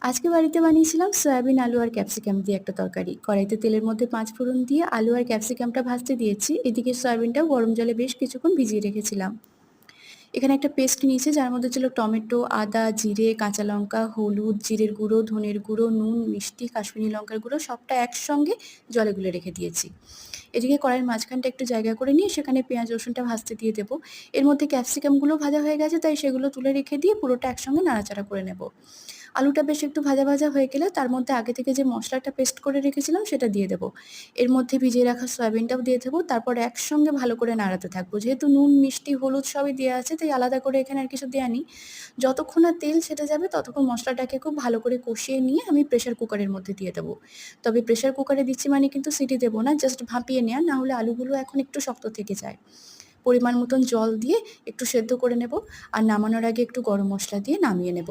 আজকে বাড়িতে বানিয়েছিলাম সয়াবিন, আলু আর ক্যাপসিকাম দিয়ে একটা তরকারি। কড়াইতে তেলের মধ্যে ৫ ফোড়ন দিয়ে আলু আর ক্যাপসিকামটা ভাজতে দিয়েছি। এদিকে সয়াবিনটাও গরম জলে বেশ কিছুক্ষণ ভিজিয়ে রেখেছিলাম। এখানে একটা পেস্ট নিয়েছি যার মধ্যে ছিল টমেটো, আদা, জিরে, কাঁচা লঙ্কা, হলুদ, জিরের গুঁড়ো, ধনের গুঁড়ো, নুন, মিষ্টি, কাশ্মীরি লঙ্কার গুঁড়ো সবটা একসঙ্গে জলে গুলে রেখে দিয়েছি। এদিকে কড়াইয়ের মাঝখানটা একটু জায়গা করে নিয়ে সেখানে পেঁয়াজ রসুনটা ভাজতে দিয়ে দেবো। এর মধ্যে ক্যাপসিকামগুলো ভাজা হয়ে গেছে, তাই সেগুলো তুলে রেখে দিয়ে পুরোটা একসঙ্গে নাড়াচাড়া করে নেব। আলুটা বেশ একটু ভাজা ভাজা হয়ে গেলে তার মধ্যে আগে থেকে যে মশলাটা পেস্ট করে রেখেছিলাম সেটা দিয়ে দেবো। এর মধ্যে ভিজিয়ে রাখা সয়াবিনটাও দিয়ে দেবো। তারপর একসঙ্গে ভালো করে নাড়াতে থাকবো। যেহেতু নুন, মিষ্টি, হলুদ সবই দেওয়া আছে, তাই আলাদা করে এখানে আর কিছু দেওয়া নেই। যতক্ষণ না তেল ছেড়ে যাবে ততক্ষণ মশলাটাকে খুব ভালো করে কষিয়ে নিয়ে আমি প্রেসার কুকারের মধ্যে দিয়ে দেবো। তবে প্রেসার কুকারে দিচ্ছি মানে কিন্তু সিটি দেবো না, জাস্ট ভাপিয়ে নেওয়া, না হলে আলুগুলো এখন একটু শক্ত থেকে যায়। পরিমাণ মতন জল দিয়ে একটু সেদ্ধ করে নেব আর নামানোর আগে একটু গরম মশলা দিয়ে নামিয়ে নেব।